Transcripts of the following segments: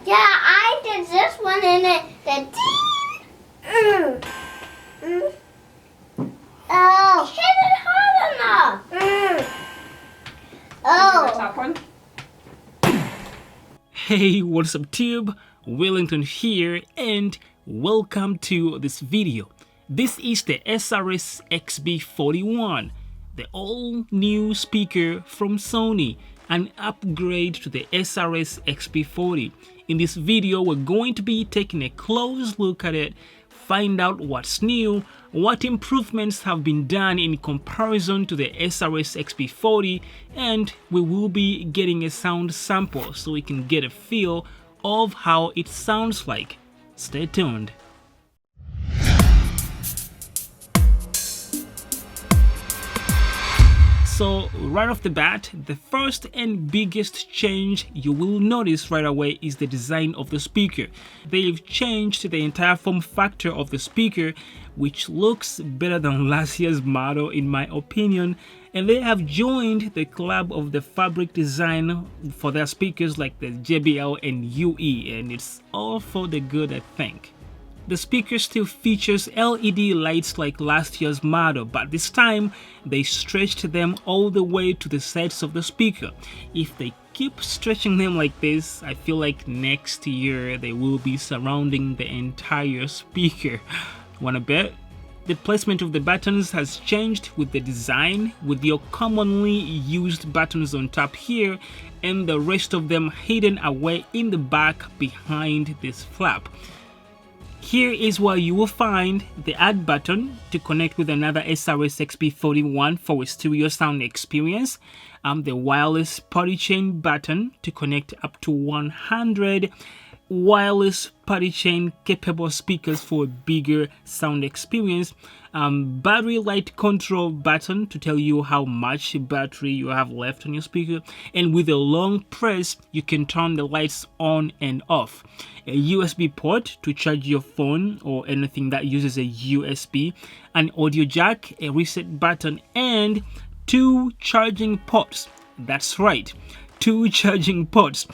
Yeah, I did this one in it. The Oh, hit it hard enough. Oh. The top one. Hey, what's up tube? Wellington here and welcome to this video. This is the SRS XB41, the all new speaker from Sony, an upgrade to the SRS XB40. In this video we're going to be taking a close look at it, find out what's new, what improvements have been done in comparison to the SRS XB40, and we will be getting a sound sample so we can get a feel of how it sounds like. Stay tuned. So right off the bat, the first and biggest change you will notice right away is the design of the speaker. They've changed the entire form factor of the speaker, which looks better than last year's model in my opinion, and they have joined the club of the fabric design for their speakers like the JBL and UE, and it's all for the good, I think. The speaker still features LED lights like last year's model, but this time they stretched them all the way to the sides of the speaker. If they keep stretching them like this, I feel like next year they will be surrounding the entire speaker. Wanna bet? The placement of the buttons has changed with the design, with your commonly used buttons on top here and the rest of them hidden away in the back behind this flap. Here is where you will find the add button to connect with another SRS XB41 for a stereo sound experience, the wireless party chain button to connect up to 100 wireless party chain capable speakers for a bigger sound experience, battery light control button to tell you how much battery you have left on your speaker, and with a long press you can turn the lights on and off, a USB port to charge your phone or anything that uses a USB, an audio jack, a reset button, and 2 charging ports. That's right, 2 charging ports.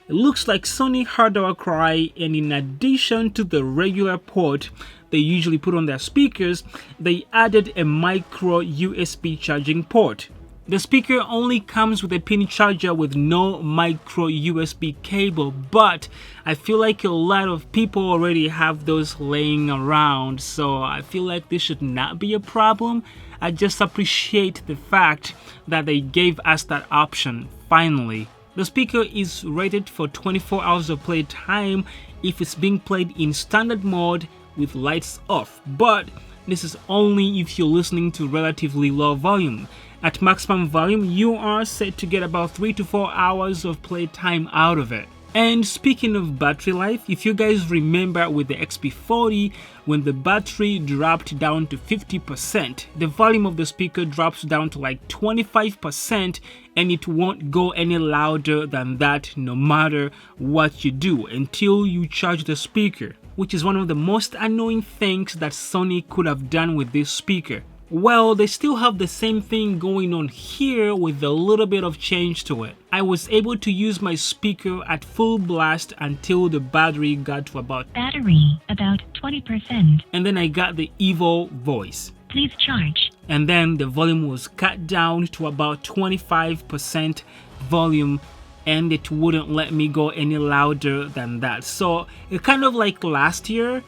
It looks like Sony heard our cry, and in addition to the regular port they usually put on their speakers, they added a micro USB charging port. The speaker only comes with a pin charger with no micro USB cable, but I feel like a lot of people already have those laying around, so I feel like this should not be a problem. I just appreciate the fact that they gave us that option finally. The speaker is rated for 24 hours of play time if it's being played in standard mode with lights off, but this is only if you're listening to relatively low volume. At maximum volume, you are set to get about 3 to 4 hours of play time out of it. And speaking of battery life, if you guys remember with the XB40, when the battery dropped down to 50%, the volume of the speaker drops down to like 25%, and it won't go any louder than that no matter what you do until you charge the speaker, which is one of the most annoying things that Sony could have done with this speaker. Well, they still have the same thing going on here with a little bit of change to it. I was able to use my speaker at full blast until the battery got to about 20%. And then I got the Evo voice. Please charge. And then the volume was cut down to about 25% volume, and it wouldn't let me go any louder than that. So it kind of like last year.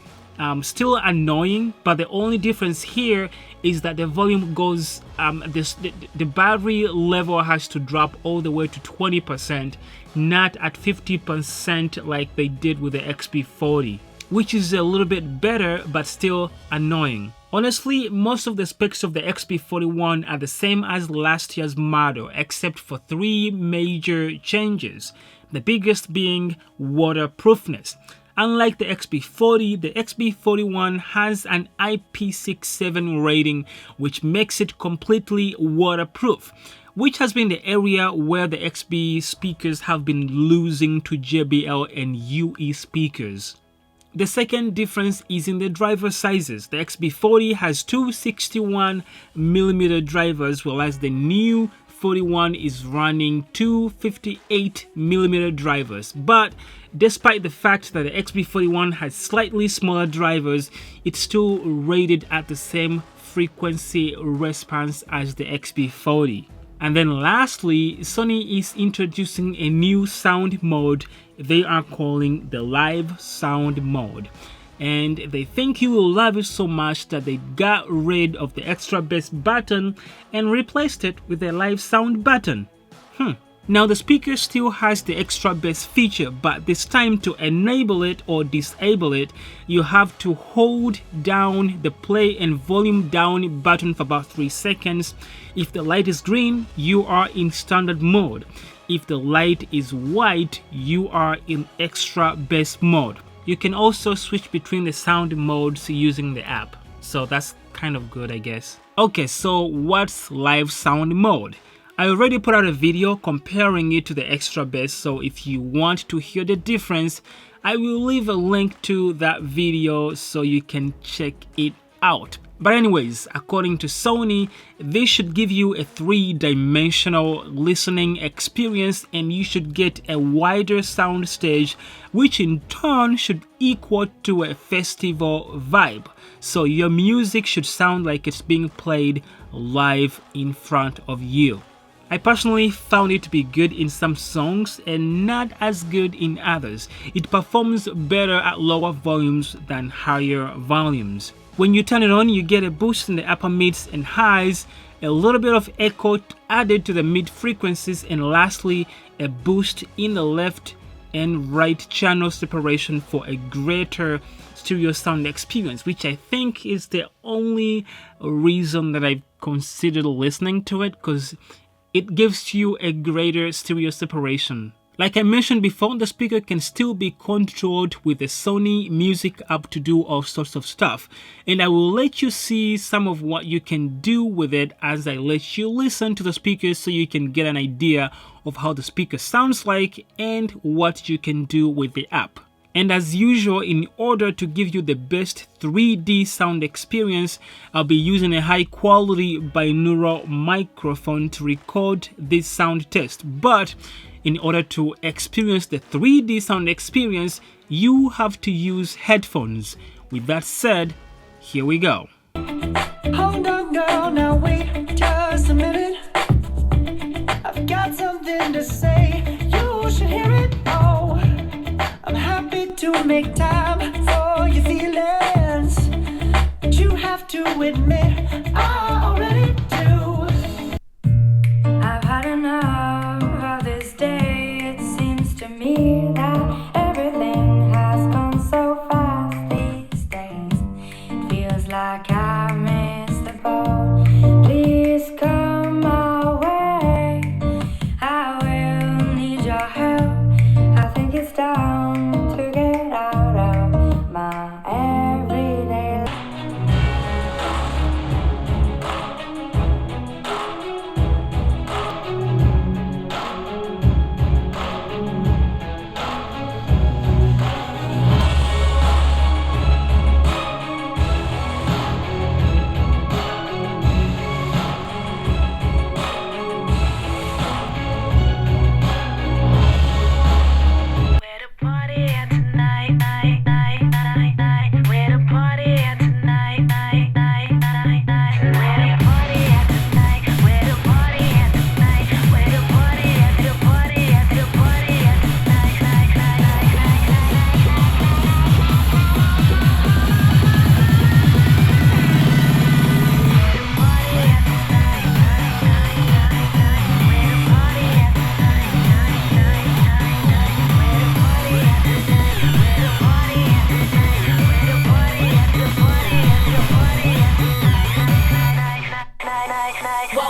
Still annoying, but the only difference here is that the volume goes, the battery level has to drop all the way to 20%, not at 50% like they did with the XB40, which is a little bit better but still annoying. Honestly, most of the specs of the XB41 are the same as last year's model except for 3 major changes, the biggest being waterproofness. Unlike the XB40, the XB41 has an IP67 rating, which makes it completely waterproof, which has been the area where the XB speakers have been losing to JBL and UE speakers. The second difference is in the driver sizes. The XB40 has two 61mm drivers, whereas the new XB41 is running two 58mm drivers, but despite the fact that the XB41 has slightly smaller drivers, it's still rated at the same frequency response as the XB40. And then lastly, Sony is introducing a new sound mode they are calling the Live Sound mode. And they think you will love it so much that they got rid of the extra bass button and replaced it with a live sound button. Now the speaker still has the extra bass feature, but this time to enable it or disable it, you have to hold down the play and volume down button for about 3 seconds. If the light is green, you are in standard mode. If the light is white, you are in extra bass mode. You can also switch between the sound modes using the app, so that's kind of good, I guess. Okay, so what's live sound mode? I already put out a video comparing it to the extra bass, so if you want to hear the difference, I will leave a link to that video so you can check it out. But anyways, according to Sony, this should give you a 3-dimensional listening experience, and you should get a wider sound stage, which in turn should equal to a festival vibe. So your music should sound like it's being played live in front of you. I personally found it to be good in some songs and not as good in others. It performs better at lower volumes than higher volumes. When you turn it on, you get a boost in the upper mids and highs, a little bit of echo added to the mid frequencies, and lastly, a boost in the left and right channel separation for a greater stereo sound experience, which I think is the only reason that I've considered listening to it, because it gives you a greater stereo separation. Like I mentioned before, the speaker can still be controlled with the Sony Music app to do all sorts of stuff, and I will let you see some of what you can do with it as I let you listen to the speakers so you can get an idea of how the speaker sounds like and what you can do with the app. And as usual, in order to give you the best 3D sound experience, I'll be using a high quality binaural microphone to record this sound test. But in order to experience the 3D sound experience, you have to use headphones. With that said, here we go. Hold on, girl, now wait just a minute. I've got something to say, you should hear it. Oh, I'm happy to make time for your feelings, but you have to admit I already do. I've had enough of this day. It seems to me that everything has gone so fast these days. It feels like I missed the boat. Please come my way. I will need your help. I think it's time to get out of my everyday life.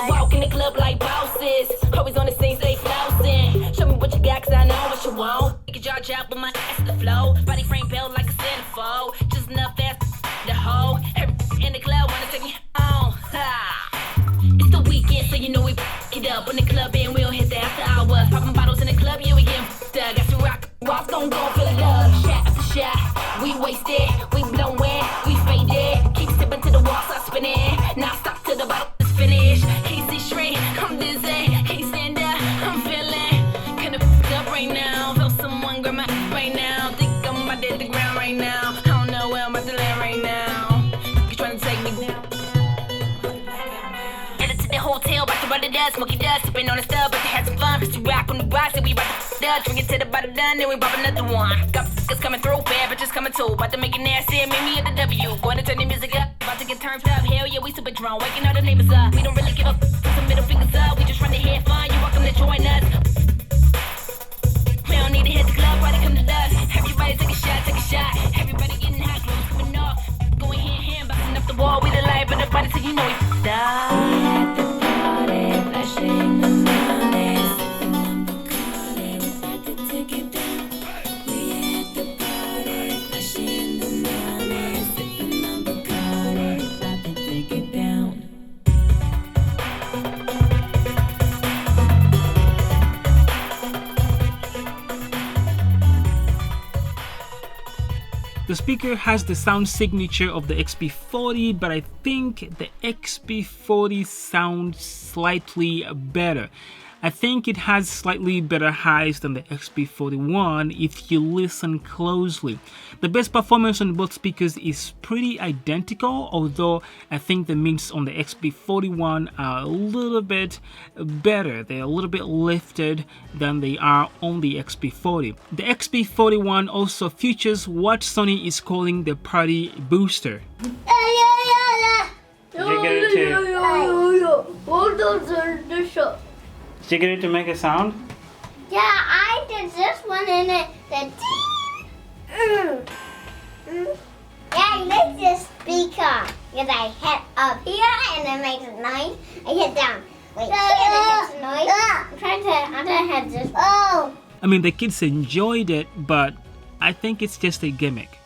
Walk in the club like bosses. Always on the scene, stay flousing. Show me what you got, cause I know what you want. You can charge out with my ass to the flow. Body frame built like a centerfold. Just enough ass to hold. Every in the club wanna take me home. It's the weekend, so you know we it up. When the club in, we don't hit the after hours. Popping bottles in the club, yeah, we getting f***ed. Got you rock, walk, don't go for the love. Shot after shot, we wasted, we blowin', we faded. Keep sipping to the walls, I spinning. Now stop to the bottle. Finish, easy straight, I'm dizzy. Sipping on the stuff, but they had some fun. Cause we rock on the rocks and we rock the up. Drink it till the bottle done, then we pop another one. Got f***ers coming through, bad bitches coming too. About to make it nasty and meet me at the W. Going to turn the music up, about to get turned up. Hell yeah, we super drunk, waking all the neighbors up. We don't really give a f***, put some middle fingers up. We just trying to have fun, you welcome to join us. We don't need to hit the club, why they come to us? Everybody take a shot, take a shot. Everybody getting hot, clothes coming off. Going hand, bouncing up the wall. We the light, but the body so you know we f***ed up. At the party, flashing the money, sipping on Bacardi, about to take it down. We at the party, flashing the money, sipping on Bacardi, about to take it down. The speaker has the sound signature of the XP40, but I think the XP40 sounds slightly better. I think it has slightly better highs than the XP41 if you listen closely. The bass performance on both speakers is pretty identical, although I think the mids on the XP41 are a little bit better. They're a little bit lifted than they are on the XP40. The XP41 also features what Sony is calling the party booster. Did you get it to make a sound? Yeah, I did this one in it. Yeah, I like this speaker because I hit up here and it makes a noise. I hit down. Wait, here it makes a noise. I'm trying to hit this. Oh. I mean, the kids enjoyed it, but I think it's just a gimmick.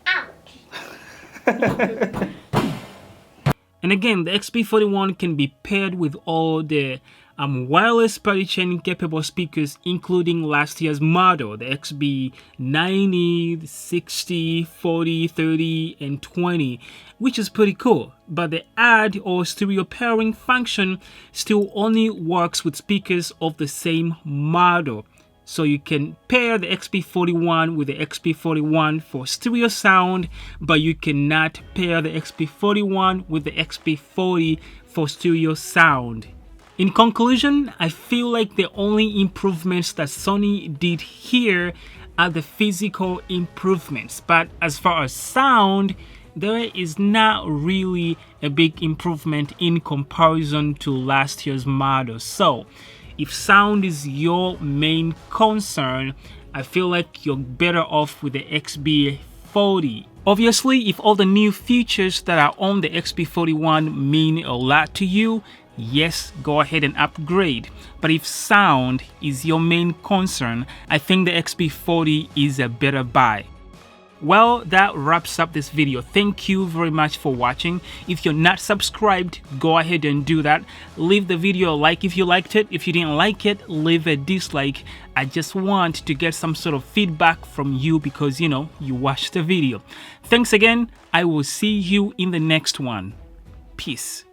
Ouch. And again, the XP41 can be paired with all the wireless party chain capable speakers, including last year's model, the XB90, 60, 40, 30, and 20, which is pretty cool. But the add or stereo pairing function still only works with speakers of the same model. So you can pair the XP41 with the XP41 for stereo sound, but you cannot pair the XP41 with the XP40 for stereo sound. In conclusion, I feel like the only improvements that Sony did here are the physical improvements, but as far as sound, there is not really a big improvement in comparison to last year's model. So if sound is your main concern, I feel like you're better off with the XB40. Obviously, if all the new features that are on the XP41 mean a lot to you, yes, go ahead and upgrade. But if sound is your main concern, I think the XP40 is a better buy. Well, that wraps up this video. Thank you very much for watching. If you're not subscribed, go ahead and do that. Leave the video a like if you liked it. If you didn't like it, leave a dislike. I just want to get some sort of feedback from you because, you know, you watched the video. Thanks again. I will see you in the next one. Peace.